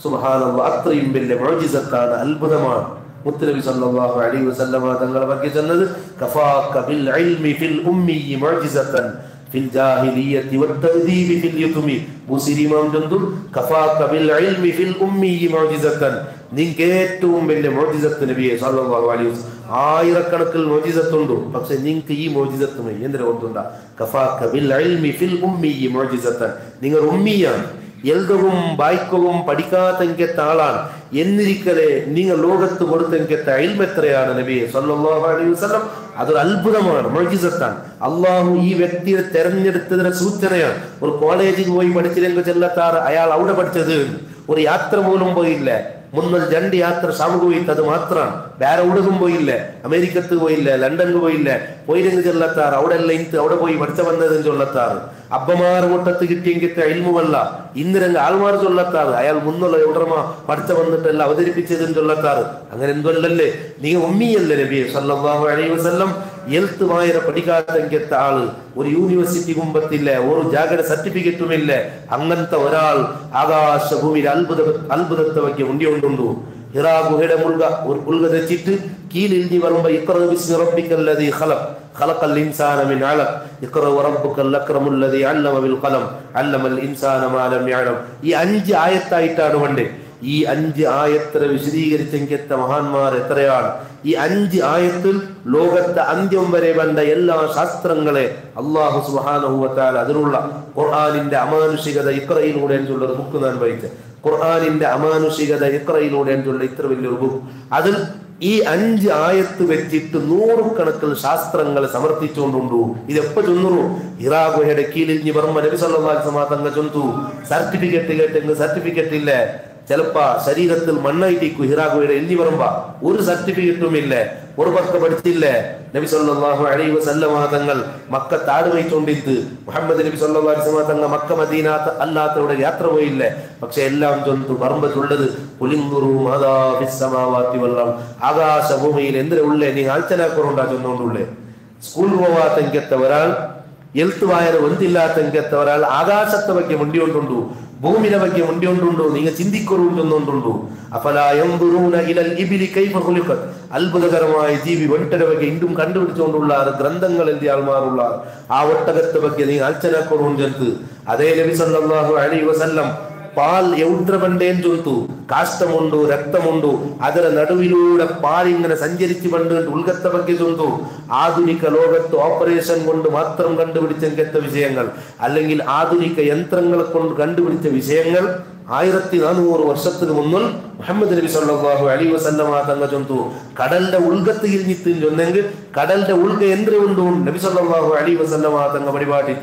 സുബ്ഹാനല്ലാഹ്, അത്രയും വലിയ മുഅ്ജിസത്താണ്, അത്ഭുതമാണ്. മുത്തുനബി സല്ലല്ലാഹു അലൈഹി വസല്ലമ തങ്ങളെ പറ്റി ചെന്നത് കഫാക ബിൽ ഇൽമി ഫിൽ ഉമ്മി മുഅ്ജിസതൻ ഫിൽ ജാഹിലിയ്യതി വത്തഅദീബി ഫിൽ യത്മി. ബുസീരി ഇമാം ചൊല്ലുന്നു കഫാക ബിൽ ഇൽമി ഫിൽ ഉമ്മി മുഅ്ജിസതൻ, നിങ്ങൾക്ക് ഏറ്റവും വലിയ മുഅ്ജിസത്ത് നബിയെ സല്ലല്ലാഹു അലൈഹി വസല്ലം. ആയിരക്കണക്കിൽ മുഅ്ജിസത്തുണ്ട്, പക്ഷെ നിങ്ങൾക്ക് ഈ മുഅ്ജിസത്ത് എന്തിനാ കൊണ്ടുണ്ടാ? കഫാക ബിൽ ഇൽമി ഫിൽ ഉമ്മി മുഅ്ജിസതൻ, നിങ്ങൾ ഉമ്മിയാണ്, എഴുതവും വായിക്കവും പഠിക്കാത്ത ആളാണ്. എന്നിരിക്കലെ നിങ്ങൾ ലോകത്ത് കൊടുത്ത ഇൽമ് എത്രയാണ് നബിയെ സല്ലല്ലാഹു അലൈഹി വസല്ലം? അതൊരു അത്ഭുതമാണ്, മുഅ്ജിസത്താണ്. അള്ളാഹു ഈ വ്യക്തിയെ തെരഞ്ഞെടുത്തതിന്റെ സൂചനയാണ്. ഒരു കോളേജിൽ പോയി പഠിച്ചില്ലെങ്കിൽ ചെല്ലത്താറ് അയാൾ അവിടെ പഠിച്ചത്, ഒരു യാത്ര പോലും പോയില്ല. മുന്നിൽ 2 യാത്ര ഷാമുക്ക് പോയിട്ട്, അത് മാത്രമാണ്. വേറെ എവിടെയും പോയില്ല, അമേരിക്കത്ത് പോയില്ല, ലണ്ടനിൽ പോയില്ല. പോയില്ലെങ്കിൽ ചെല്ലത്താറ് അവിടെ എല്ലാം ഇന്ന് അവിടെ പോയി പഠിച്ച വന്നതെന്ന് ചൊല്ലത്താറ്. അബ്ബമാർ മുട്ടത്ത് കിട്ടിയെങ്കിൽ ഇൽമുമല്ല ഇന്ന് ആൾമാർ ചൊല്ലത്താറ്. അയാൾ മുന്നുള്ള എവിടമ പഠിച്ച വന്നിട്ടെല്ലാം അവതരിപ്പിച്ചതെന്ന് ചൊല്ലത്താറ്. അങ്ങനെ എന്തല്ലേ, നീ ഉമ്മിയല്ലേ നബിയെ സല്ലല്ലാഹു അലൈഹി വസല്ലം? എൽത്ത് വായന പഠിക്കാത്ത ആള്, ഒരു യൂണിവേഴ്സിറ്റി കുമ്പത്തില്ല, ഒരു ജാഗ്രത സർട്ടിഫിക്കറ്റും ഇല്ല. അങ്ങനത്തെ ഒരാൾ ആകാശഭൂമിയിൽ അത്ഭുതത്തെ വയ്ക്ക് ഉണ്ടിയുണ്ടുണ്ടു. ഹിറാ ഗുഹയുടെ ഒരു പുൽക തെച്ചിട്ട് കീഴിൽ വരുമ്പോ ഇഖ്റ ബിസ്മി റബ്ബിക്കല്ലദീ ഖലഖ് ഖലഖൽ ഇൻസാന മിൻ അലഖ് ഇഖ്റ വറബ്ബുക്കൽ അക്രമുല്ലദീ അല്ലമ ബിൽ ഖലം അല്ലമൽ ഇൻസാന മാ ലം യഅലം. ഈ 5 ആയത്തായിട്ടാണ് വേണ്ടേ. ഈ 5 ആയത്തിനെ വിശദീകരിച്ചെങ്കിത്ത മഹാന്മാർ എത്രയാണ്. ഈ 5 ആയത്തിൽ ലോകത്തെ അന്ത്യം വരെ വേണ്ട എല്ലാ ശാസ്ത്രങ്ങളെ അല്ലാഹു സുബ്ഹാനഹു വ തആല അതിനുള്ള ഖുർആനിന്റെ അമാനുഷികത ഇഖ്റയിലൂടെ എന്നുള്ള ഒരു ബുക്ക് ഞാൻ വായിച്ചത്. ഖുർആനിന്റെ അമാനുഷികത ഇഖ്റയിലൂടെ എന്നുള്ള ഇത്ര വലിയൊരു ബുക്ക്. അതിൽ ഈ 5 ആയത്ത് വെച്ചിട്ട് 100 കണക്കിൽ ശാസ്ത്രങ്ങളെ സമർത്ഥിച്ചുകൊണ്ടുണ്ടു. ഇതെപ്പോ ചൊന്നു? ഹിറാ ഗുഹയുടെ കീഴിൽ നബി സല്ലല്ലാഹു അലൈഹി വസല്ലം തങ്ങൾ ചൊന്നു. സർട്ടിഫിക്കറ്റ് കേട്ടെങ്കിൽ സർട്ടിഫിക്കറ്റ് ഇല്ല, ചിലപ്പോ ശരീരത്തിൽ മണ്ണായിട്ടിരിക്കും. ഹിറാ ഗുഹയുടെ എല്ലി വരുമ്പോ ഒരു സർട്ടിഫിക്കറ്റും ഇല്ല, ഒരു പക്ക പഠിച്ചില്ല. നബി സല്ലല്ലാഹു അലൈഹി വസല്ലം തങ്ങൾ മക്ക താട് വഹിച്ചുകൊണ്ടിരുത്ത്. മുഹമ്മദ് നബി സല്ലല്ലാഹു അലൈഹി വസല്ലം തങ്ങൾ മക്ക മദീന അല്ലാത്തവിടെ യാത്ര പോയില്ല. പക്ഷെ എല്ലാം ചൊന്നു പറമ്പത്തുള്ളത് ആകാശഭൂമിയിൽ എന്തിനാ ഉള്ളേ? നീ ആഴ്ചനാക്കുറുണ്ടാ ചൊന്നുകൊണ്ടുള്ളേ. സ്കൂൾ പോവാത്ത ഒരാൾ, എൽത്ത് വായന ഒന്നില്ലാത്ത ഒരാൾ ആകാശത്തെ ಬಗ್ಗೆ മുണ്ടിക്കൊണ്ടുണ്ടു, ഭൂമിയുടെ ಬಗ್ಗೆ മുണ്ടിക്കൊണ്ടുണ്ടു. നിങ്ങൾ ചിന്തിക്കൊണ്ടുണ്ടു. അഫലാ യൻദുറൂന ഇലൽ ഇബ്ലി കൈഫ ഖുലിഖത്, അത്ഭുതകരമായ ജീവി ഒട്ടകത്തെ ಬಗ್ಗೆ ഇന്നും കണ്ടുപിടിച്ചുകൊണ്ടുള്ള ഗ്രന്ഥങ്ങൾ എന്തി ആൾമാറുള്ള ആ ഒട്ടകത്തെ ಬಗ್ಗೆ നീ ആഴ്ചനാക്കുറുണ്ട്. അതേ നബി സല്ലല്ലാഹു അലൈഹി വസല്ലം പാൽ എവിടെ പണ്ടേന്ന് ചൊല്ലുത്തു. കാഷ്ടമുണ്ടു, രക്തമുണ്ടു, ಅದರ നടുവിലൂടെ പാൽ ഇങ്ങനെ സഞ്ചരിച്ചു പണ്ട് ഉൾഗത്തെ ಬಗ್ಗೆ ചൊല്ലുത്തു. ആധുനിക ലോകത്ത് ഓപ്പറേഷൻ കൊണ്ട് മാത്രം കണ്ടുപിടിച്ച വിഷയങ്ങൾ, അല്ലെങ്കിൽ ആധുനിക യന്ത്രങ്ങളെ കൊണ്ട് കണ്ടുപിടിച്ച വിഷയങ്ങൾ 1400 വർഷത്തിന് മുന്നിൽ മുഹമ്മദ് നബി സല്ലല്ലാഹു അലൈഹി വസല്ലം തങ്ങൾ ചൊല്ലുത്തു. കടലിന്റെ ഉൾഗത്ത് ഇരിഞ്ഞിട്ട് ചൊന്നെങ്കിൽ കടലിന്റെ ഉൾഗ എന്തുകൊണ്ടു നബി സല്ലല്ലാഹു അലൈഹി വസല്ലം തങ്ങൾ പരിപാടി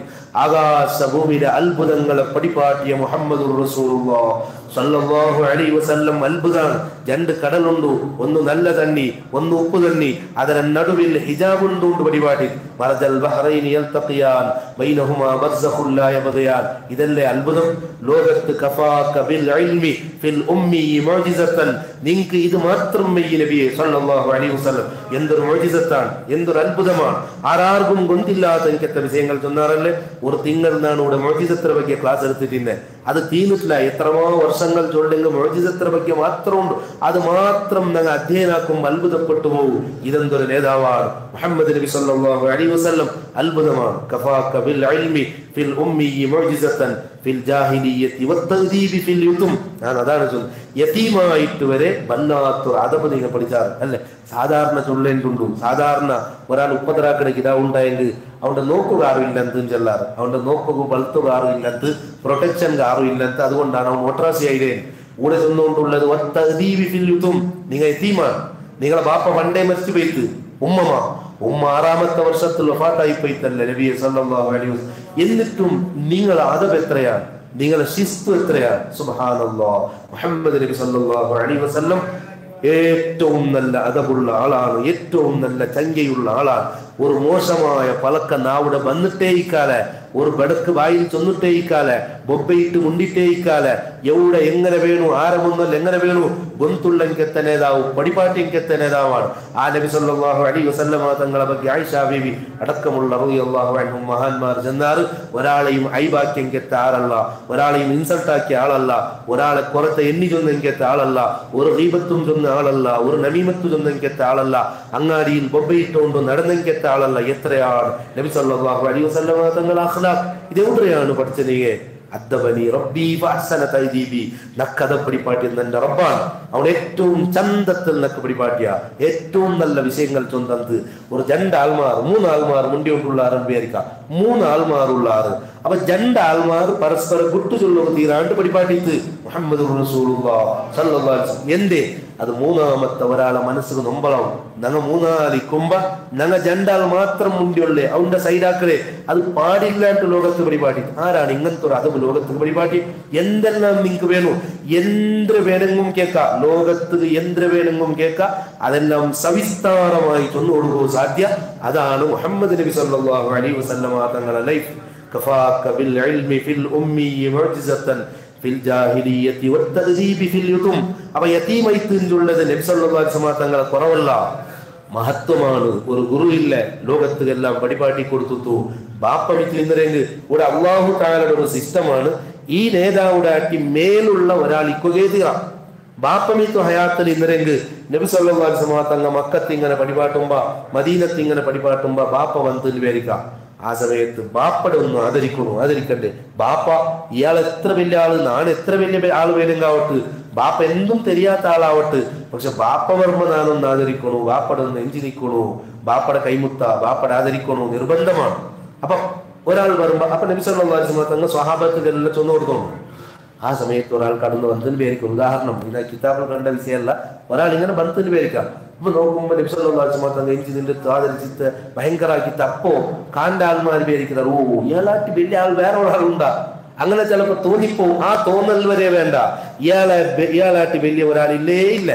ആകാശഭൂമിയുടെ അത്ഭുതങ്ങളെ പരിപാടിയ മുഹമ്മദുർ റസൂലുള്ളാഹ് സല്ലല്ലാഹു അലൈഹി വസല്ലം അത്ഭുതമാണ്. 2 കടലുണ്ട്, ഒന്ന് നല്ല തണ്ണി, ഒന്ന് ഉപ്പ് തണ്ണി, അതിന് നടുവിൽ ഹിജാബുണ്ട് പരിപാടി. മർജൽ ബഹ്റൈനി യൽതഖിയാൻ ബൈനഹുമാ ബർസഖുൻ ലാ യബ്ഗിയാൻ. ഇതല്ലേ അത്ഭുതം? ലോകത്ത് കഫാക ബിൽ ഇൽമി ഫിൽ ഉമ്മി മുഅ്ജിസതൻ, നിങ്ങൾക്ക് ഇത് മാത്രം നബിയെ സല്ലല്ലാഹു അലൈഹി വസല്ലം എന്തൊരു മുഅ്ജിസത്താണ്, എന്തൊരു അത്ഭുതമാണ്. ആർക്കും കൊണ്ടില്ലാത്ത എനിക്കത്തെ വിഷയങ്ങൾ ചൊന്നാറല്ലേ. ഒരു തിങ്കളിനാണ് ഇവിടെ മുഅ്ജിസത്തിനെ ಬಗ್ಗೆ ക്ലാസ് എടുത്തിട്ടുണ്ട്. അത് തീർന്നിട്ടില്ല. എത്രമോ വർഷങ്ങൾ ചൊല്ലെങ്കിൽ മുഅ്ജിസത്തിനെ ಬಗ್ಗೆ മാത്രമുണ്ട്. അത് മാത്രം ഞങ്ങൾ അധ്യയനാക്കും, അത്ഭുതപ്പെട്ടു പോകും. ഇതെന്തൊരു നേതാവാണ് മുഹമ്മദ് നബി സല്ലല്ലാഹു അലൈഹി വസല്ലം. അത്ഭുതമാണ്. കഫാക ബിൽ ഇൽമി ഫിൽ ഉമ്മി മുഅ്ജിസതൻ ഫിൽ ജാഹിലിയ്യതി വത്തഅദീബി ഫിൽ യുതും. ഞാൻ അതാണ് ചൊല്ലുന്നത്. യതീമായിട്ട് വരെ വല്ലാത്തൊരു അദബ് നിങ്ങൾ പഠിച്ചാറ് അല്ലേ. സാധാരണ ചൊല്ലേണ്ടുണ്ടു. സാധാരണ ഒരാൾ ഉപ്പതരാക്കട കിതാവുണ്ടായെങ്കിൽ അവന്റെ നോക്കുക അറിയില്ലെന്ന് ചെല്ലാറ്. അവന്റെ നോക്കുക ബലത്തുക അറിയില്ലെന്ന്, പ്രൊട്ടക്ഷൻ അറിയില്ലെന്ന്. അതുകൊണ്ടാണ് അവൻ ഒട്രാസിയായില്ലേ കൂടെ ചെന്നുകൊണ്ടുള്ളത്. നിങ്ങൾ എത്തീമാണ്. നിങ്ങളെ ബാപ്പ പണ്ടേ മരിച്ചു പോയിട്ട് ഉമ്മ 6ാമത്തെ വർഷത്തിൽ വഫാത്തായി പോയിട്ടല്ലേ നബിയെ സല്ലല്ലാഹു അലൈഹി വസല്ലം. എന്നിട്ടും നിങ്ങൾ അദബ് എത്രയാണ്, നിങ്ങളെ ശിസ്തു എത്രയാണ്. സുബ്ഹാനല്ലാഹ്. മുഹമ്മദ് നബി സല്ലല്ലാഹു അലൈഹി വസല്ലം ഏറ്റവും നല്ല അദബുള്ള ആളാണ്, ഏറ്റവും നല്ല ചങ്കയുള്ള ആളാണ്. ഒരു മോശമായ പലക്ക നാവിടെ വന്നിട്ടേ ഇക്കാലെ ഒരു ബടക്ക് വായിൽ ചൊന്നിട്ടേ ഇക്കാലെ ബൊಬ್ಬയിട്ട് മുണ്ടിട്ടേ ഇക്കാലെ എവിടെ എങ്ങനെ വേണു ആരമൊന്നല്ല എങ്ങനെ വേണു ഗൊന്തുള്ളെങ്കെത്ത നേതാവ് പടിപാട്ടിങ്കെത്ത നേതാവാണ് ആ നബി സല്ലല്ലാഹു അലൈഹി വസല്ലമ തങ്ങളെ ಬಗ್ಗೆ ആയിഷാ ബീവി അടക്കമുള്ള റളിയല്ലാഹു അൻഹും മഹാന്മാർ ചെന്നാറ് ഒരാളെയും ഐബാക്കിയെങ്കെത്ത ആളല്ല, ഒരാളെയും ഇൻസൾട്ട് ആക്കിയ ആളല്ല, ഒരാളെ കുറത്തെ എണ്ണി ചൊന്നെങ്കെത്ത ആളല്ല, ഒരു ഗീബത്തും ചൊന്ന ആളല്ല, ഒരു നമീമത്തു ചൊന്നെങ്കെത്ത ആളല്ല, അങ്ങാടിയിൽ ബൊಬ್ಬയിട്ടുകൊണ്ട് നടന്നെങ്കെത്ത ആളല്ല. എത്രയാണ് നബി സല്ലല്ലാഹു അലൈഹി വസല്ലമ തങ്ങൾ അഖ്ലാഖ് ഇതെവിടെയാണ് പഠിച്ചനീയെ? അദ്ദബനി റബ്ബി ഫഅഹ്സന തഅദീബി. നക്കഥ പിടിപാട്ടിയ എന്റെ റബ്ബാണ്. അവൻ ഏറ്റവും ചന്തത്തിൽ നക്ക് പിടിപാട്ടിയ ഏറ്റവും നല്ല വിഷയങ്ങൾ ചൊന്തത്. ഒരു രണ്ടാൾമാർ മൂന്നാൾമാർ മുണ്ടി കൊണ്ടുള്ള ആരംഭിക്കാം, മൂന്നാൾമാറുള്ള ആറ്. അപ്പൊ രണ്ടാൾമാർ പരസ്പര ഗുട്ടു ചൊല്ലുക തീരാണ്ട് പിടിപാട്ടിത്ത് മുഹമ്മദ് റസൂലുള്ളാഹി സ്വല്ലല്ലാഹു അലൈഹി വസല്ലം. എന്തേ അത് മൂന്നാമത്തെ ഒരാളെ മനസ്സിൽ നൊമ്പളം. ഞങ്ങ മൂന്നാലിക്കുമ്പ ഞങ്ങ രണ്ടാൾ മാത്രം മുണ്ടിയുള്ളേ അവന്റെ സൈഡാക്കളെ അത് പാടില്ലാണ്ട് ലോകത്ത് പരിപാടി. ആരാണ് ഇങ്ങനത്തെ ഒരു അതവ് ലോകത്ത് പരിപാടി? എന്തെല്ലാം നിങ്ങൾക്ക് വേണു, എന്ത് വേണമെങ്കിലും കേൾക്കാം, ലോകത്ത് എന്ത് വേണമെങ്കിലും കേൾക്കാം, അതെല്ലാം സവിസ്താരമായി ചൊന്നുകൊടുക്കുക സാധ്യ. അതാണ് മുഹമ്മദ് നബി സല്ലല്ലാഹു അലൈഹി വസല്ലമ തങ്ങളുടെ ലൈഫ്. കഫാക ബിൽ ഇൽമി ഫിൽ ഉമ്മി മുഅ്ജിസതൻ ഫിൽ ജാഹിലിയ്യത്തി വത്തഅദീബി ഫിൽ യുതും. അപ്പൊ യതീമൈത്തുള്ളത് നബി സല്ലല്ലാഹു അലൈഹി വസല്ലമ തങ്ങളെ കുറവല്ല, മഹത്വമാണ്. ഒരു ഗുരു ഇല്ല ലോകത്ത് എല്ലാം പടിപാട്ടി കൊടുത്തു. ബാപ്പമിത്തിൽ ഇന്നരെങ്കിൽ ഇവിടെ അള്ളാഹു തആലയുടെ ഒരു സിസ്റ്റമാണ്. ഈ നേതാവുടെ ആക്കി മേലുള്ള ഒരാൾ ഇക്കുകേതുക ബാപ്പമിത്തു ഹയാത്തിൽ ഇന്നരെങ്കിൽ നബി സല്ലല്ലാഹു അലൈഹി വസല്ലമ തങ്ങൾ മക്കത്ത് ഇങ്ങനെ പടിപാട്ടുമ്പോ മദീനത്ത് ഇങ്ങനെ പടിപാട്ടുമ്പോ ബാപ്പ വന്നിട്ട് പേരിക്കാം. ആ സമയത്ത് ബാപ്പടെ ഒന്ന് ആദരിക്കണ്ടേ? ബാപ്പ ഇയാൾ എത്ര വലിയ ആള്, നാണ് എത്ര വലിയ ആള് വേണമെങ്കാവട്ട്, ബാപ്പ എന്തും തെരിയാത്ത ആളാവട്ട്, പക്ഷെ ബാപ്പ വർമ്മ നാനൊന്ന് ആദരിക്കണു, ബാപ്പടെ ഒന്ന് എഞ്ചിനിക്കണു, ബാപ്പടെ കൈമുത്ത, ബാപ്പടെ ആദരിക്കണു നിർബന്ധമാണ്. അപ്പൊ ഒരാൾ വരുമ്പോ അപ്പൊ നബി സല്ലല്ലാഹു അലൈഹി വസല്ലം തങ്ങൾ സ്വഹാബത്തുകളെല്ലാം ചൊന്നു കൊടുക്കണം. ആ സമയത്ത് ഒരാൾ കടന്നു ബന്ധത്തിന് പേരിക്കും. ഉദാഹരണം ഇത് കിതാബിൽ കണ്ട വിഷയമല്ല, ഒരാൾ ഇങ്ങനെ ബന്ധത്തിന് പേരിക്കാം. അപ്പൊ നോക്കുമ്പോ നബി സല്ലല്ലാഹു അലൈഹി വസല്ലം തങ്ങൾ എഞ്ചി നിന്റെ ആദരിച്ചിട്ട് ഭയങ്കരമാക്കിട്ട് അപ്പോ കാണ്ട ആൾമാർ പേരിക്കുന്നത്, ഓ ഇയാളാട്ടി വലിയ ആൾ വേറെ ഒരാളുണ്ടാ, അങ്ങനെ ചിലപ്പോ തോന്നിപ്പോ. ആ തോന്നൽ വരെ വേണ്ട, ഇയാളാട്ടി വലിയ ഒരാളില്ലേ ഇല്ല.